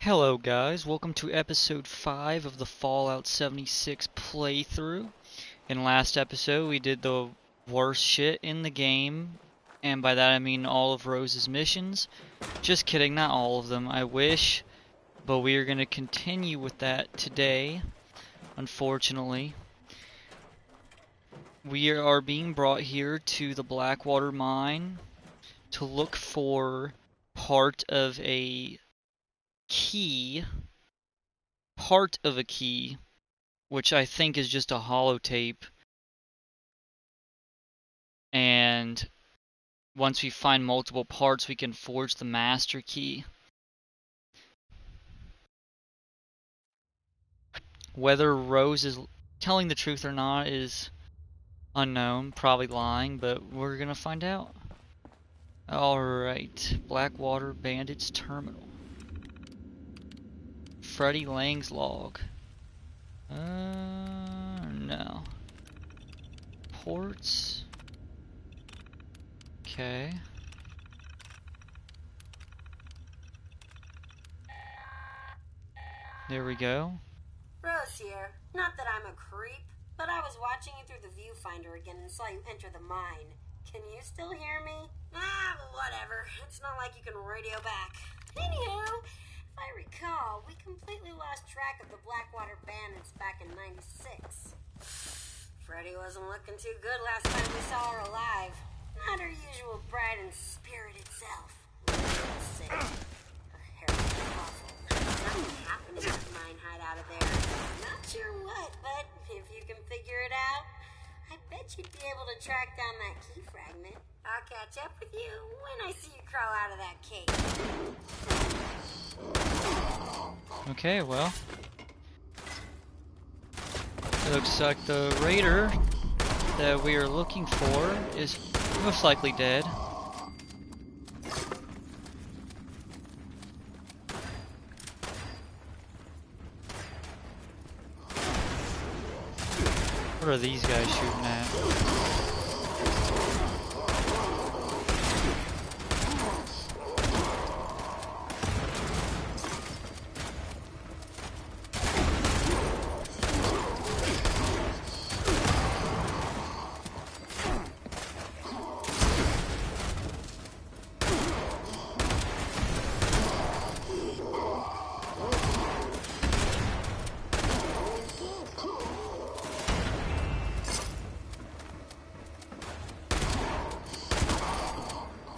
Hello guys, welcome to episode 5 of the Fallout 76 playthrough. In last episode we did the worst shit in the game, and by that I mean all of Rose's missions. Just kidding, not all of them, I wish, but we are going to continue with that today, unfortunately. We are being brought here to the Blackwater mine to look for part of a key, which I think is just a holotape. And once we find multiple parts, we can forge the master key. Whether Rose is telling the truth or not is unknown, probably lying, but we're gonna find out. Alright, Blackwater Bandits Terminal. Freddie Lang's log. No. Ports. Okay. There we go. Rose here. Not that I'm a creep, but I was watching you through the viewfinder again and saw you enter the mine. Can you still hear me? Whatever. It's not like you can radio back. Anywho, if I recall, we completely lost track of the Blackwater Bandits back in '96. Freddie wasn't looking too good last time we saw her alive. Not her usual bright and spirited self. Sick. Her hair was awful. Something happened in that mine hideout of there. Not sure what, but if you can figure it out, I bet you'd be able to track down that key fragment. I'll catch up with you when I see you crawl out of that cave. Okay, well. It looks like the raider that we are looking for is most likely dead. What are these guys shooting at?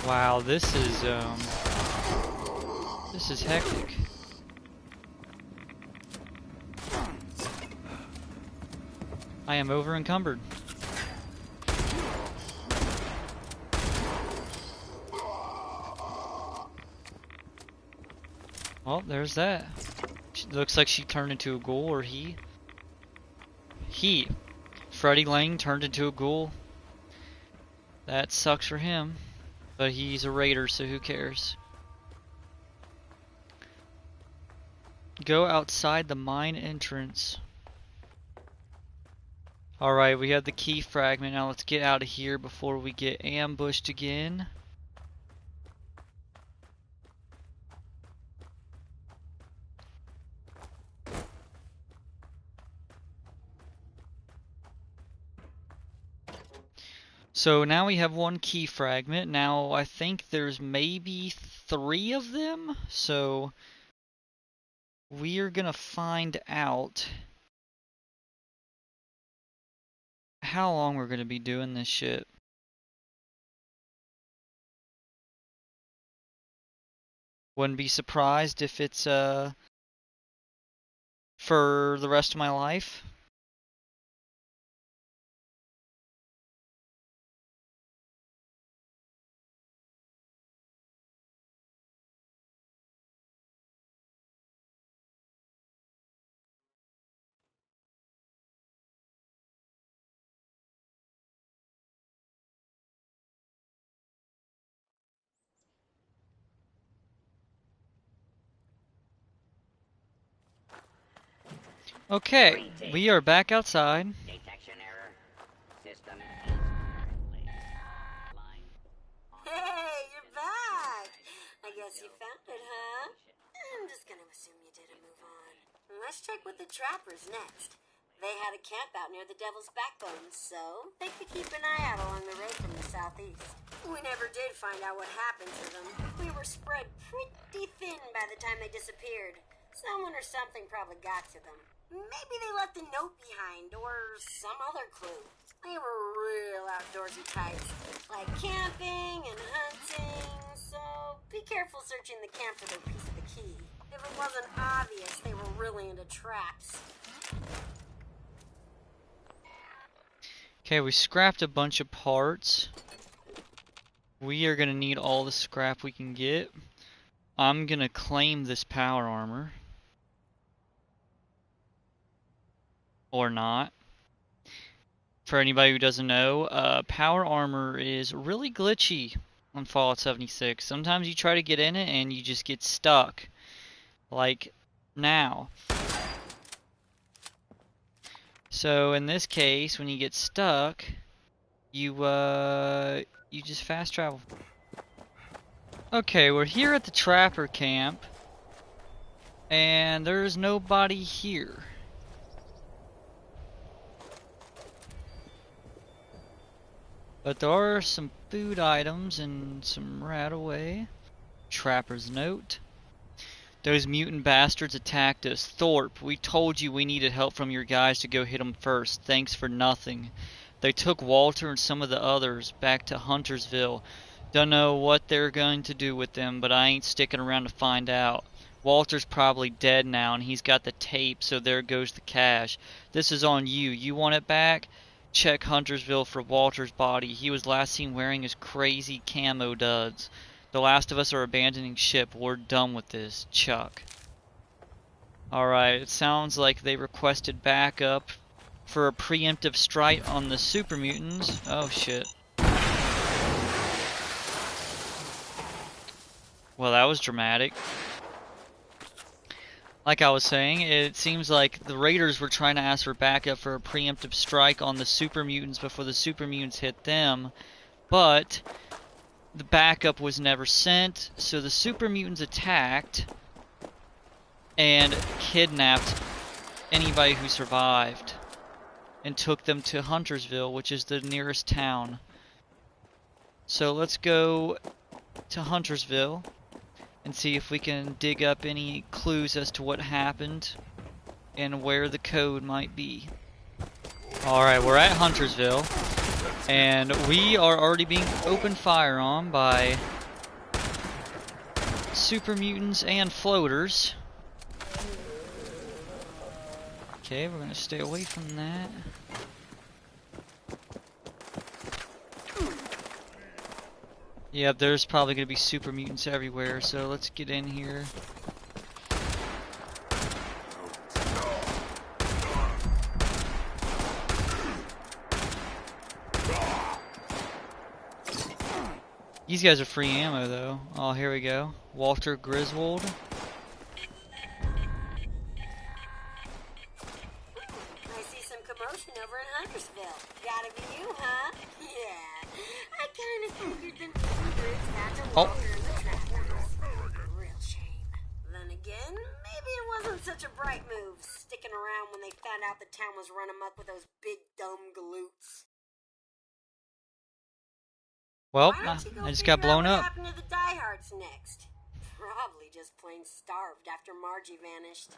Wow, this is hectic. I am over encumbered. Well, there's that. Looks like she turned into a ghoul, or he. Freddie Lang turned into a ghoul. That sucks for him. But he's a raider, so who cares? Go outside the mine entrance. Alright, we have the key fragment. Now let's get out of here before we get ambushed again. So now we have one key fragment. Now I think there's maybe 3 of them. So we are gonna find out how long we're gonna be doing this shit. Wouldn't be surprised if it's for the rest of my life. Okay, we are back outside. Detection error. System Hey, you're back! I guess you found it, huh? I'm just gonna assume let's check with the trappers next. They had a camp out near the Devil's Backbone, so they could keep an eye out along the road from the southeast. We never did find out what happened to them. We were spread pretty thin by the time they disappeared. Someone or something probably got to them. Maybe they left a note behind, or some other clue. They were real outdoorsy types, like camping and hunting, so be careful searching the camp for their piece of the key. If it wasn't obvious, they were really into traps. Okay, we scrapped a bunch of parts. We are gonna need all the scrap we can get. I'm gonna claim this power armor. Or not. For anybody who doesn't know, power armor is really glitchy on Fallout 76. Sometimes you try to get in it and you just get stuck. Like now. So in this case, when you get stuck, you just fast travel. Okay, we're here at the trapper camp, and there's nobody here. But there are some food items and some rat-away. Trapper's note. Those mutant bastards attacked us. Thorpe, we told you we needed help from your guys to go hit them first. Thanks for nothing. They took Walter and some of the others back to Huntersville. Don't know what they're going to do with them, but I ain't sticking around to find out. Walter's probably dead now, and he's got the tape, so there goes the cash. This is on you. You want it back? Check Huntersville for Walter's body. He was last seen wearing his crazy camo duds. The last of us are abandoning ship. We're done with this. Chuck. Alright, it sounds like they requested backup for a preemptive strike on the super mutants. Oh shit. Well, that was dramatic. Like I was saying, it seems like the Raiders were trying to ask for backup for a preemptive strike on the super mutants before the super mutants hit them, but the backup was never sent, so the super mutants attacked and kidnapped anybody who survived and took them to Huntersville, which is the nearest town. So let's go to Huntersville and see if we can dig up any clues as to what happened and where the code might be. Alright, we're at Huntersville, and we are already being opened fire on by super mutants and floaters. Okay, we're gonna stay away from that. Yep, there's probably gonna be super mutants everywhere, so let's get in here. These guys are free ammo though. Oh, here we go. Walter Griswold. I see some commotion over in Huntersville. Gotta be you, huh? Yeah. I kinda figured the mutant groups had to Walter in the trappers. Real shame. Then again, maybe it wasn't such a bright move sticking around when they found out the town was run amok with those big dumb galoots. Well, Why don't you go I just figure got blown out what up. happened to the diehards next? Probably just plain starved after Margie vanished.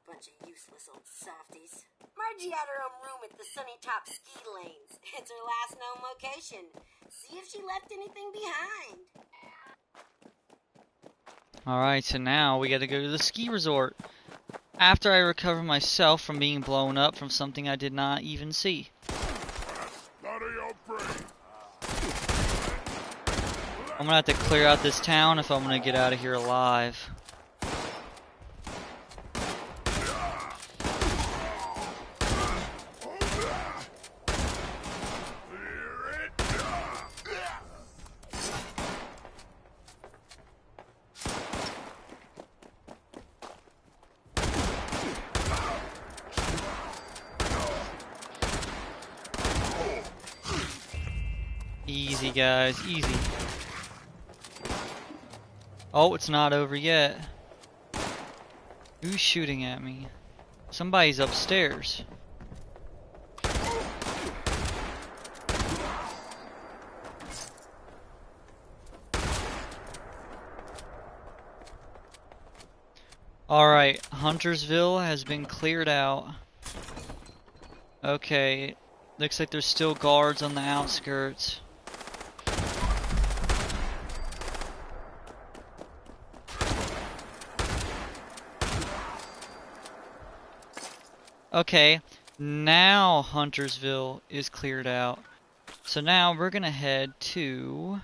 Bunch of useless old softies. Margie had her own room at the Sunny Top ski lanes. It's her last known location. See if she left anything behind. Alright, so now we gotta go to the ski resort. After I recover myself from being blown up from something I did not even see. I'm gonna have to clear out this town if I'm gonna get out of here alive. Easy, guys, easy. Oh, it's not over yet. Who's shooting at me? Somebody's upstairs. Alright, Huntersville has been cleared out. Okay, looks like there's still guards on the outskirts. Okay, now Huntersville is cleared out. So now we're gonna head to...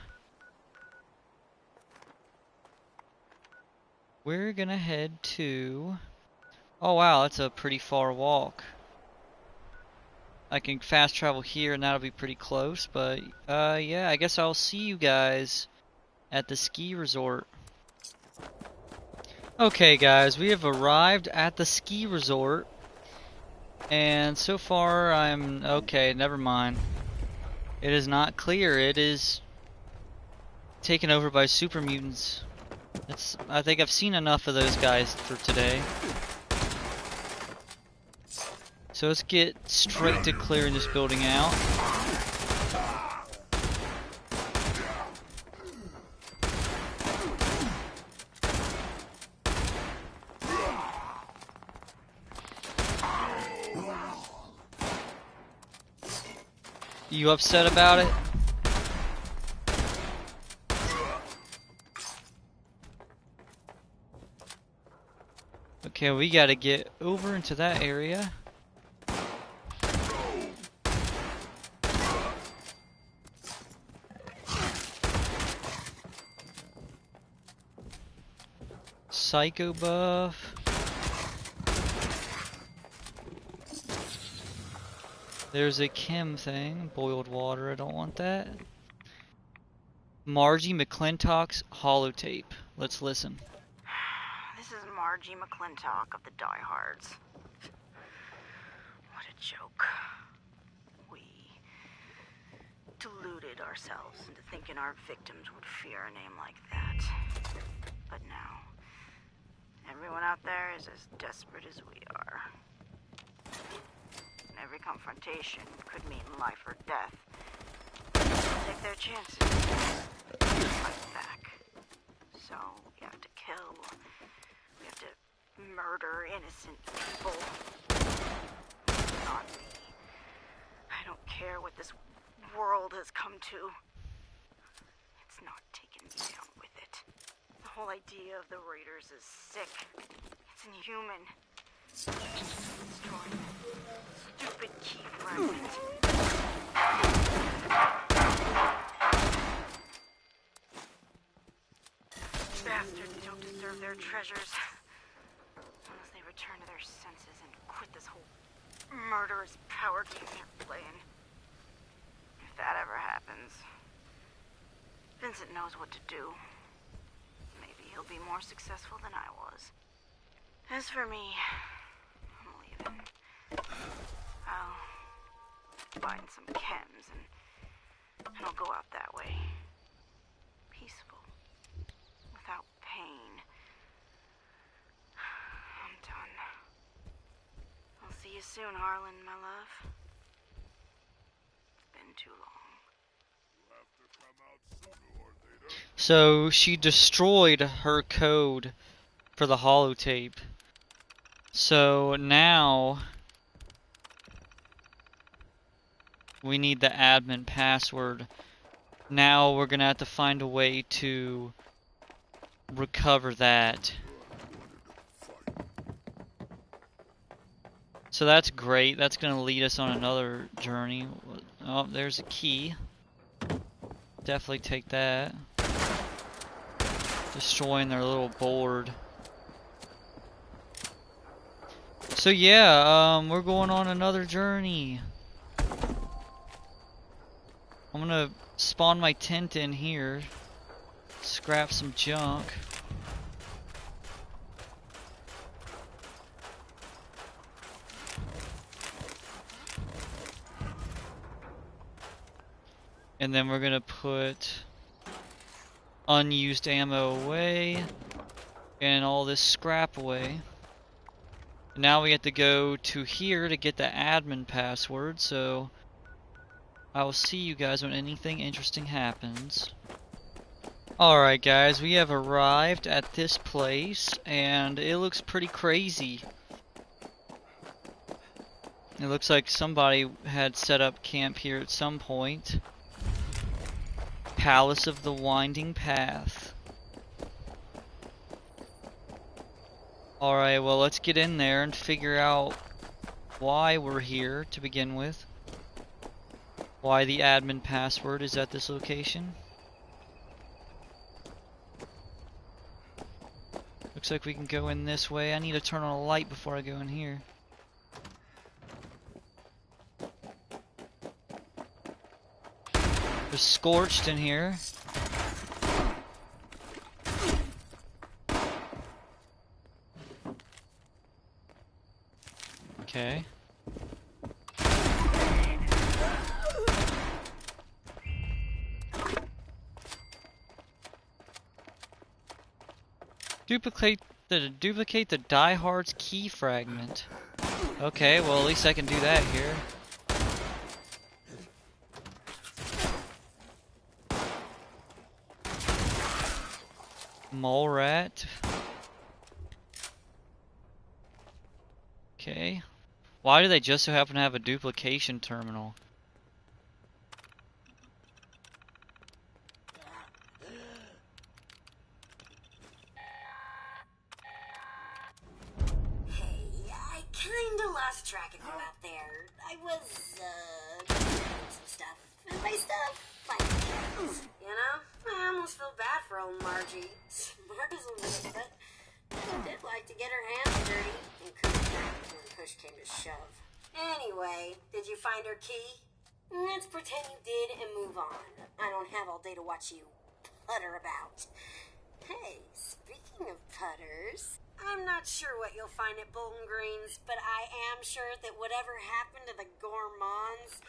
Oh wow, that's a pretty far walk. I can fast travel here and that'll be pretty close, but yeah, I guess I'll see you guys at the ski resort. Okay guys, we have arrived at the ski resort. And so far I'm okay, never mind. It is not clear. It is taken over by super mutants. I think I've seen enough of those guys for today. So let's get straight to clearing this building out. You upset about it? Okay, we gotta get over into that area. Psycho buff. There's a chem thing. Boiled water, I don't want that. Margie McClintock's holotape. Let's listen. This is Margie McClintock of the Diehards. What a joke. We deluded ourselves into thinking our victims would fear a name like that. But now, everyone out there is as desperate as we are. And every confrontation could mean life or death. Take their chances. Fight back. So, we have to kill. We have to murder innocent people. Not me. I don't care what this world has come to. It's not taking me down with it. The whole idea of the Raiders is sick. It's inhuman. Destroy that stupid key fragment. Bastards don't deserve their treasures. Unless they return to their senses and quit this whole murderous power game they're playing. If that ever happens, Vincent knows what to do. Maybe he'll be more successful than I was. As for me, I'm leaving. I'll find some chems and I'll go out that way. Peaceful. Without pain. I'm done. I'll see you soon, Harlan, my love. It's been too long. So she destroyed her code for the holotape. So now we need the admin password. Now we're gonna have to find a way to recover that. So that's great. That's gonna lead us on another journey. Oh, there's a key. Definitely take that. Destroying their little board. So yeah, we're going on another journey. I'm gonna spawn my tent in here. Scrap some junk. And then we're gonna put unused ammo away and all this scrap away. Now we have to go to here to get the admin password, so I will see you guys when anything interesting happens. Alright guys, we have arrived at this place, and it looks pretty crazy. It looks like somebody had set up camp here at some point. Palace of the Winding Path. Alright, well let's get in there and figure out why we're here to begin with. Why the admin password is at this location. Looks like we can go in this way. I need to turn on a light before I go in here. There's Scorched in here. Okay. Duplicate the Die Hard's key fragment. Okay, well at least I can do that here. Mole rat. Okay. Why do they just so happen to have a duplication terminal? Hey, I kinda lost track of you out there. I was, doing some stuff. And by stuff, finding things. You know? I almost feel bad for old Margie. Smart as a whip, but she did like to get her hands dirty and couldn't when push came to shove. Anyway, did you find her key? Let's pretend you did and move on. I don't have all day to watch you putter about. Hey, speaking of putters, I'm not sure what you'll find at Bolton Greens, but I am sure that whatever happened to the Gourmands,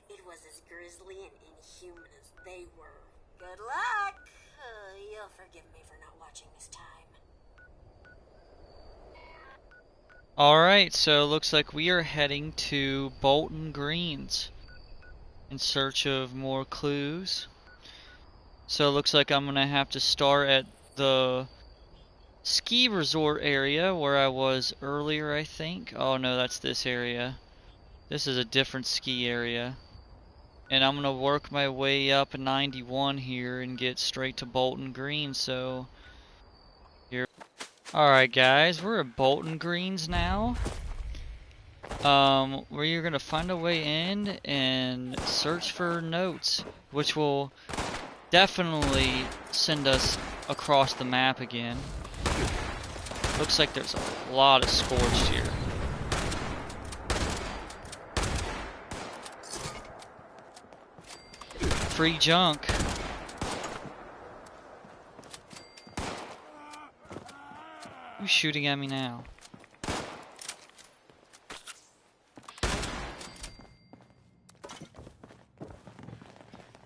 it was as grisly and inhuman as they were. Good luck! You'll forgive me for not watching this time. Alright, so it looks like we are heading to Bolton Greens in search of more clues. So it looks like I'm gonna have to start at the ski resort area where I was earlier, I think. Oh no, that's this area. This is a different ski area. And I'm gonna work my way up 91 here and get straight to Bolton Green, so here. Alright guys, we're at Bolton Greens now. Where you're gonna find a way in and search for notes, which will definitely send us across the map again. Looks like there's a lot of Scorched here. Free junk. Who's shooting at me now?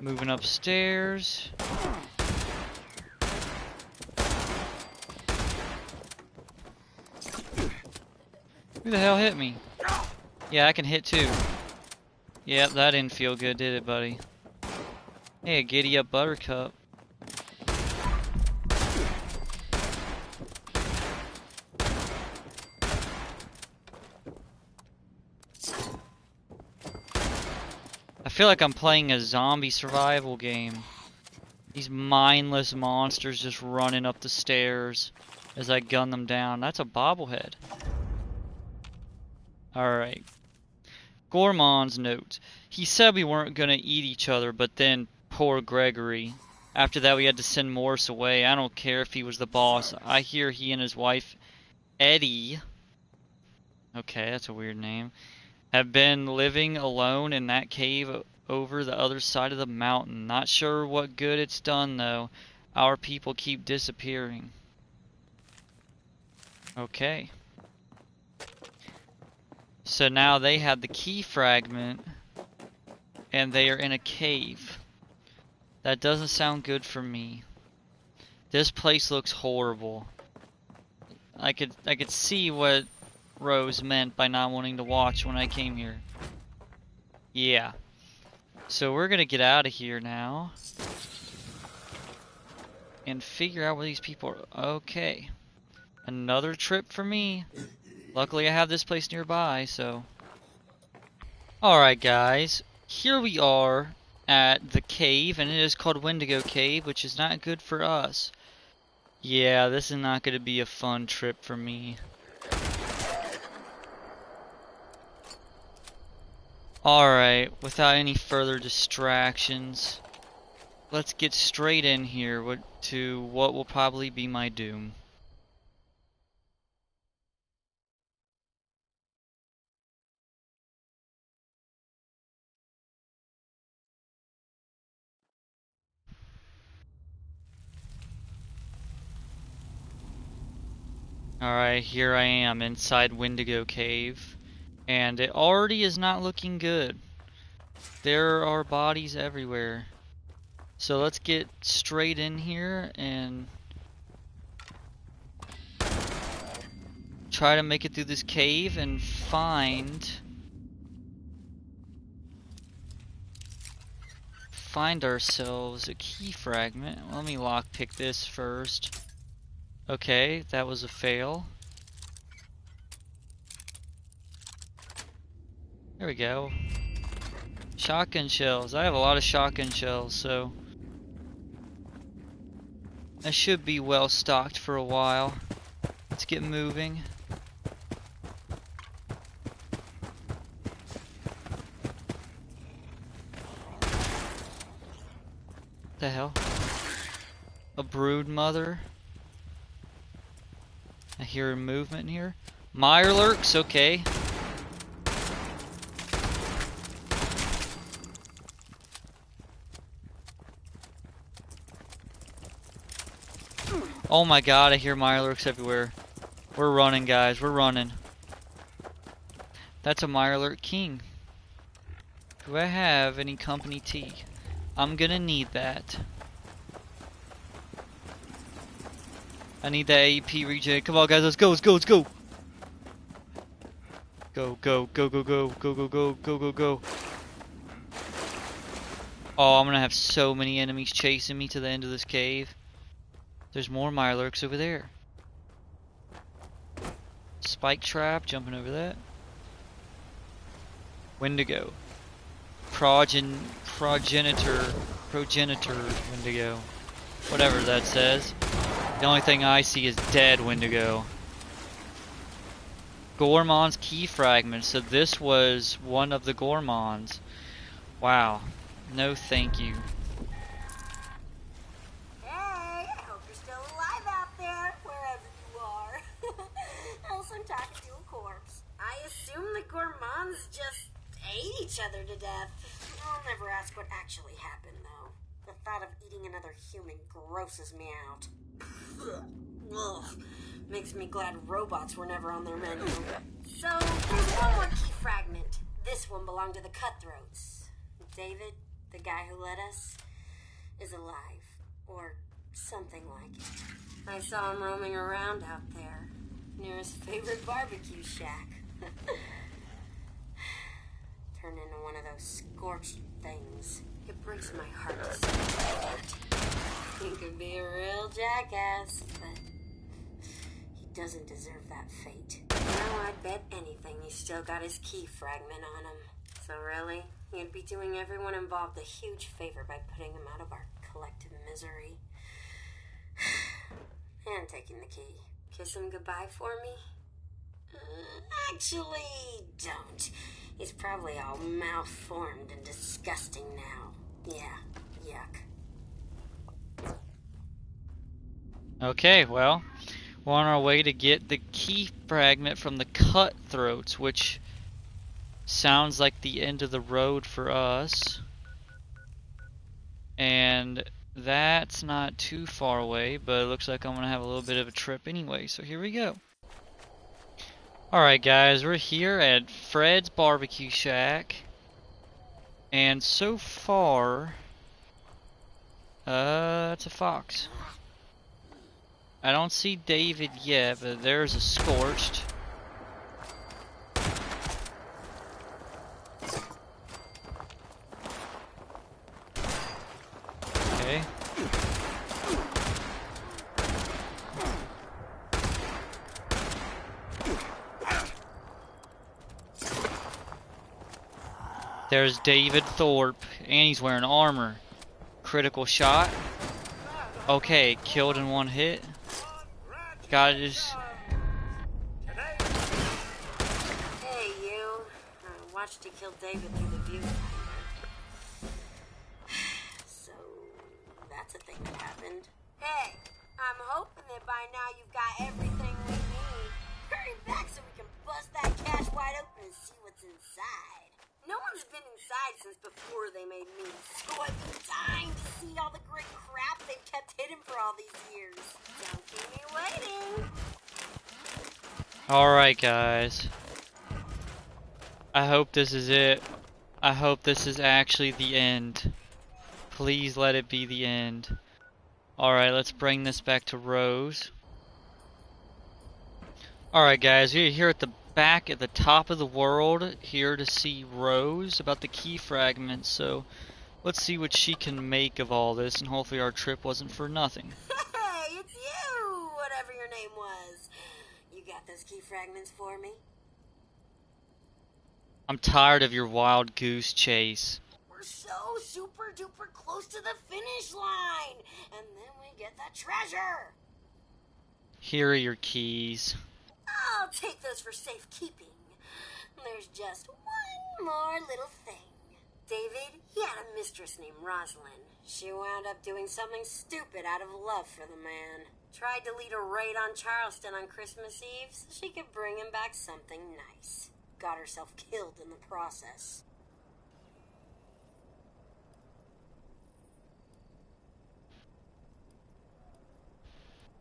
Moving upstairs. Who the hell hit me? Yeah, I can hit too. Yep, that didn't feel good, did it, buddy? Hey, a giddy up buttercup. I feel like I'm playing a zombie survival game. These mindless monsters just running up the stairs as I gun them down. That's a bobblehead. Alright. Gourmand's note. He said we weren't gonna eat each other, but then poor Gregory. After that we had to send Morris away. I don't care if he was the boss. I hear he and his wife, Eddie, okay, that's a weird name, have been living alone in that cave over the other side of the mountain. Not sure what good it's done though. Our people keep disappearing. Okay. So now they have the key fragment and they are in a cave. That doesn't sound good for me. This place looks horrible. I could see what Rose meant by not wanting to watch when I came here. Yeah. So we're gonna get out of here now. And figure out where these people are. Okay. Another trip for me. Luckily I have this place nearby, so. Alright guys. Here we are at the cave, and it is called Wendigo Cave, which is not good for us. Yeah, this is not going to be a fun trip for me. Alright, without any further distractions, let's get straight in here to what will probably be my doom. Alright, here I am inside Wendigo Cave, and it already is not looking good. There are bodies everywhere. So let's get straight in here and try to make it through this cave and find ourselves a key fragment. Let me lockpick this first. Okay, that was a fail. There we go. Shotgun shells. I have a lot of shotgun shells, so I should be well stocked for a while. Let's get moving. What the hell? A brood mother. I hear movement here. Mirelurks, okay. Oh my god, I hear Mirelurks everywhere. We're running, guys, we're running. That's a Mirelurk king. Do I have any company tea? I'm gonna need that. I need that AEP regen. Come on, guys, let's go, let's go, let's go! Go, go, go, go, go, go, go, go, go, go, go. Oh, I'm gonna have so many enemies chasing me to the end of this cave. There's more Mirelurks over there. Spike trap, jumping over that. Wendigo. Progenitor Wendigo. Whatever that says. The only thing I see is dead Wendigo. Gormon's key fragment. So this was one of the Gormons. Wow. No thank you. Hey, I hope you're still alive out there, wherever you are. Else I'm talking to a corpse. I assume the Gourmands just ate each other to death. I'll never ask what actually happened, though. The thought of eating another human grosses me out. Ugh. Makes me glad robots were never on their menu. So, there's one more key fragment. This one belonged to the Cutthroats. David, the guy who led us, is alive. Or something like it. I saw him roaming around out there, near his favorite barbecue shack. Turned into one of those scorched things. It breaks my heart to see that. He could be a real jackass, but he doesn't deserve that fate. Now I'd bet anything he's still got his key fragment on him. So really, he'd be doing everyone involved a huge favor by putting him out of our collective misery. And taking the key. Kiss him goodbye for me? Actually, don't. He's probably all malformed and disgusting now. Yeah, yuck. Okay, well, we're on our way to get the key fragment from the Cutthroats, which sounds like the end of the road for us. And that's not too far away, but it looks like I'm going to have a little bit of a trip anyway, so here we go. Alright guys, we're here at Fred's Barbecue Shack. And so far, it's a fox. I don't see David yet, but there's a Scorched. There's David Thorpe, and he's wearing armor. Critical shot. Okay, killed in one hit. Gotta just... Hey, you. I watched you kill David through the viewfinder. So, that's a thing that happened. Hey, I'm hoping that by now you've got everything we need. Hurry back so we can bust that cache wide open and see what's inside. No one's been inside since before they made me, so I've been dying to see all the great crap they've kept hidden for all these years. Don't keep me waiting. Alright, guys. I hope this is it. I hope this is actually the end. Please let it be the end. Alright, let's bring this back to Rose. Alright, guys, we're here at the back at the top of the world, here to see Rose about the key fragments, so let's see what she can make of all this, and hopefully our trip wasn't for nothing. Hey, it's you, whatever your name was. You got those key fragments for me? I'm tired of your wild goose chase. We're so super duper close to the finish line, and then we get the treasure. Here are your keys. I'll take those for safekeeping. There's just one more little thing. David, he had a mistress named Rosalind. She wound up doing something stupid out of love for the man. Tried to lead a raid on Charleston on Christmas Eve so she could bring him back something nice. Got herself killed in the process.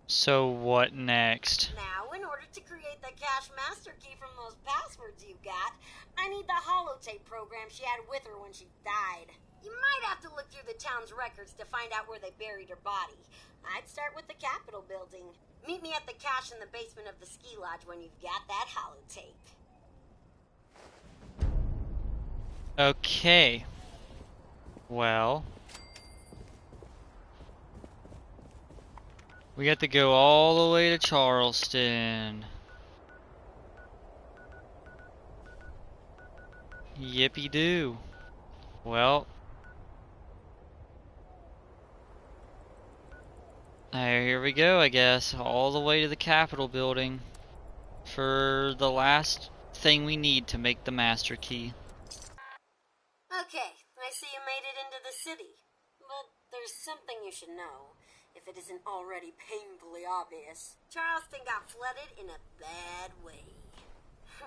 So what next? Now, in order to create the cache master key from those passwords you got, I need the holotape program she had with her when she died. You might have to look through the town's records to find out where they buried her body. I'd start with the Capitol building. Meet me at the cache in the basement of the ski lodge when you've got that holotape. Okay. Well, we got to go all the way to Charleston. Yippee-doo. Well, here we go, I guess. All the way to the Capitol building for the last thing we need to make the master key. Okay, I see you made it into the city. But there's something you should know, if it isn't already painfully obvious. Charleston got flooded in a bad way.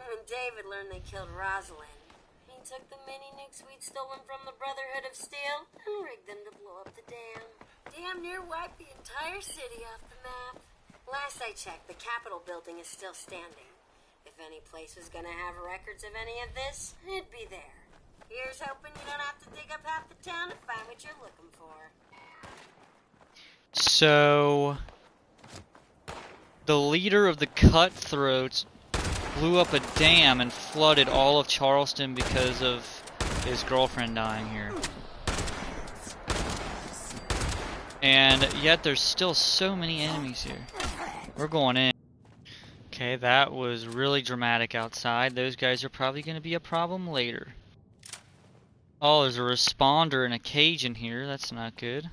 When David learned they killed Rosalind, he took the mini-nukes we'd stolen from the Brotherhood of Steel and rigged them to blow up the dam. Damn near wiped the entire city off the map. Last I checked, the Capitol building is still standing. If any place was gonna have records of any of this, it'd be there. Here's hoping you don't have to dig up half the town to find what you're looking for. So, the leader of the Cutthroats blew up a dam and flooded all of Charleston because of his girlfriend dying here. And yet there's still so many enemies here. We're going in. Okay, that was really dramatic outside. Those guys are probably going to be a problem later. Oh, there's a responder in a cage in here. That's not good.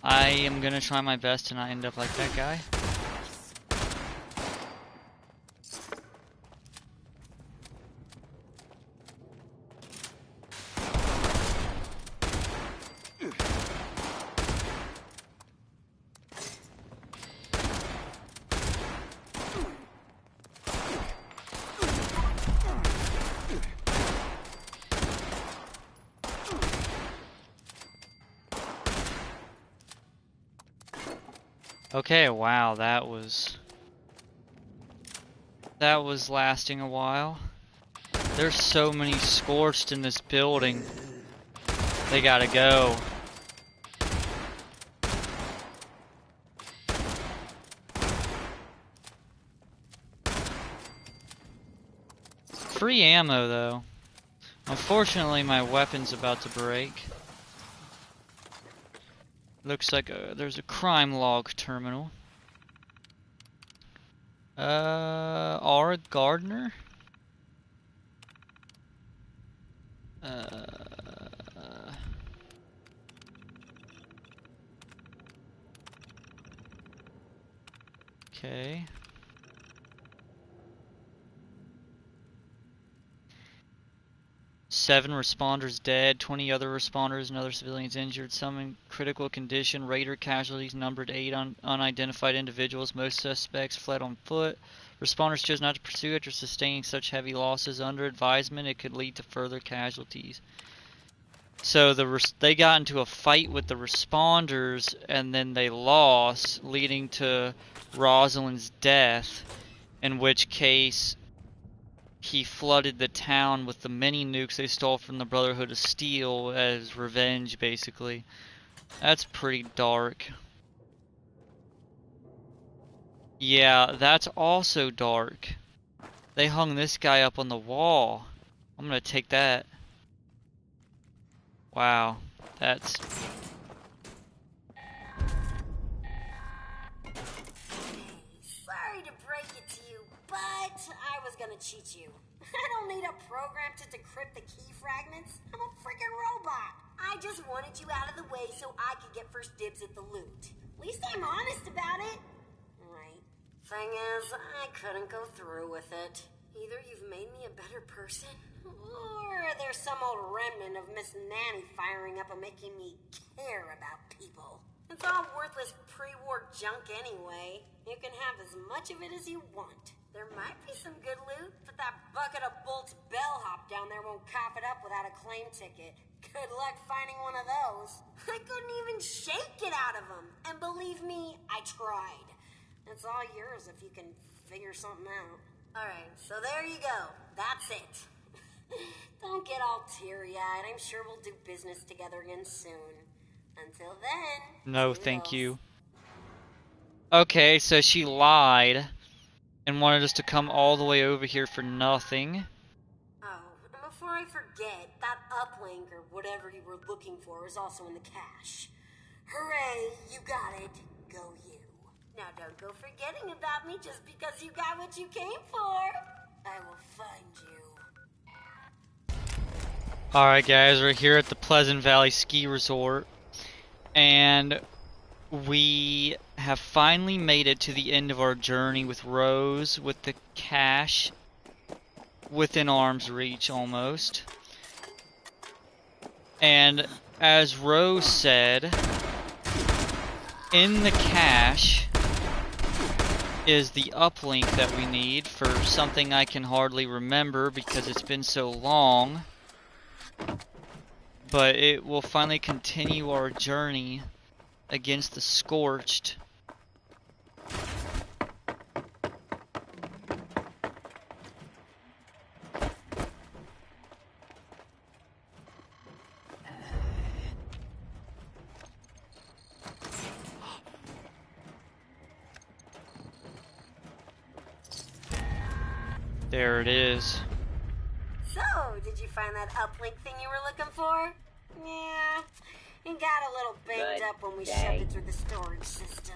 I am going to try my best to not end up like that guy. Okay, wow, that was lasting a while. There's so many scorched in this building. They gotta go. Free ammo though. Unfortunately, my weapon's about to break. Looks like there's a crime log terminal. R. Gardner? Okay. Seven responders dead, 20 other responders and other civilians injured, some in critical condition. Raider casualties numbered 8 unidentified individuals. Most suspects fled on foot. Responders chose not to pursue after sustaining such heavy losses. Under advisement, it could lead to further casualties. So they got into a fight with the responders, and then they lost, leading to Rosalind's death, in which case he flooded the town with the mini nukes they stole from the Brotherhood of Steel as revenge, basically. That's pretty dark. Yeah, that's also dark. They hung this guy up on the wall. I'm gonna take that. Wow, that's... Sorry to break it to you, but I was gonna cheat you. I don't need a program to decrypt the key fragments. I'm a freaking robot. I just wanted you out of the way so I could get first dibs at the loot. At least I'm honest about it. Right. Thing is, I couldn't go through with it. Either you've made me a better person, or there's some old remnant of Miss Nanny firing up and making me care about people. It's all worthless pre-war junk anyway. You can have as much of it as you want. There might be some good loot, but that bucket of bolts bellhop down there won't cough it up without a claim ticket. Good luck finding one of those. I couldn't even shake it out of them. And believe me, I tried. It's all yours if you can figure something out. Alright, so there you go. That's it. Don't get all teary-eyed. I'm sure we'll do business together again soon. Until then... No, thank you. Okay, so she lied and wanted us to come all the way over here for nothing. Oh, and before I forget, that uplink or whatever you were looking for is also in the cache. Hooray, you got it. Go you. Now don't go forgetting about me just because you got what you came for. I will find you. Alright guys, we're here at the Pleasant Valley Ski Resort, and we have finally made it to the end of our journey with Rose, with the cache within arm's reach almost. And as Rose said, in the cache is the uplink that we need for something I can hardly remember because it's been so long. But it will finally continue our journey against the Scorched. There it is. So, did you find that uplink thing you were looking for? Yeah, it got a little banged up when we shoved it through the storage system.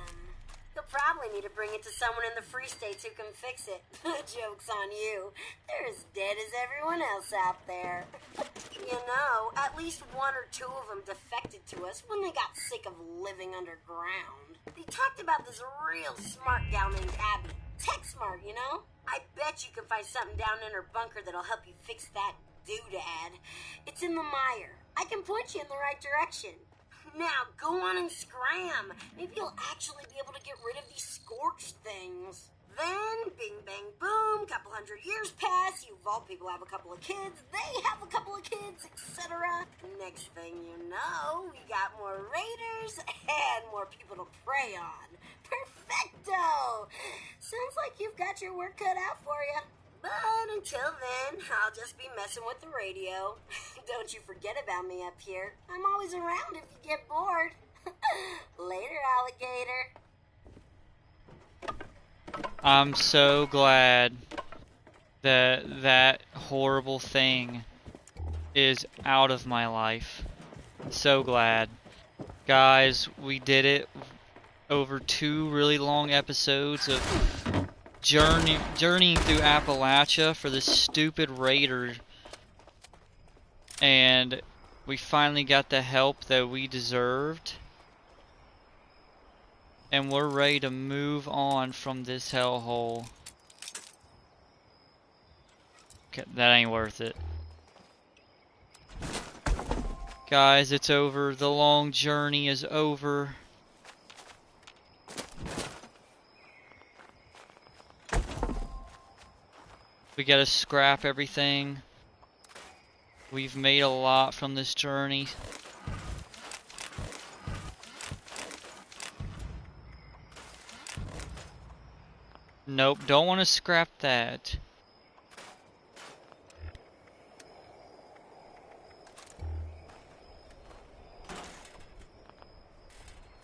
You'll probably need to bring it to someone in the Free States who can fix it. Joke's on you. They're as dead as everyone else out there. You know, at least one or two of them defected to us when they got sick of living underground. They talked about this real smart gal named Abby. Tech smart, you know? I bet you can find something down in her bunker that'll help you fix that doodad. It's in the mire. I can point you in the right direction. Now, go on and scram. Maybe you'll actually be able to get rid of these scorched things. Then, bing, bang, boom, couple 100 years pass, you vault people have a couple of kids, they have a couple of kids, etc. Next thing you know, we got more raiders and more people to prey on. Perfecto! Sounds like you've got your work cut out for you. But until then, I'll just be messing with the radio. Don't you forget about me up here. I'm always around if you get bored. Later, alligator. I'm so glad that that horrible thing is out of my life. So glad. Guys, we did it. Over 2 really long episodes of journeying through Appalachia for this stupid raider, and we finally got the help that we deserved. and we're ready to move on from this hellhole. Okay, that ain't worth it. Guys, it's over. The long journey is over. We gotta scrap everything. We've made a lot from this journey. Nope, don't want to scrap that.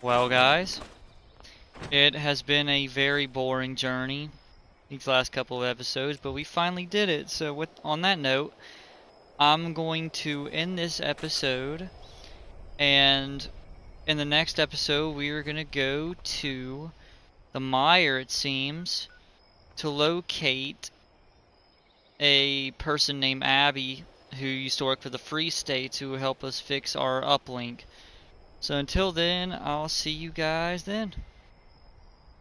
Well, guys, it has been a very boring journey these last couple of episodes, but we finally did it. So on that note, I'm going to end this episode, and in the next episode we are going to go to the mire, it seems, to locate a person named Abby who used to work for the Free States who will help us fix our uplink. So until then, I'll see you guys then.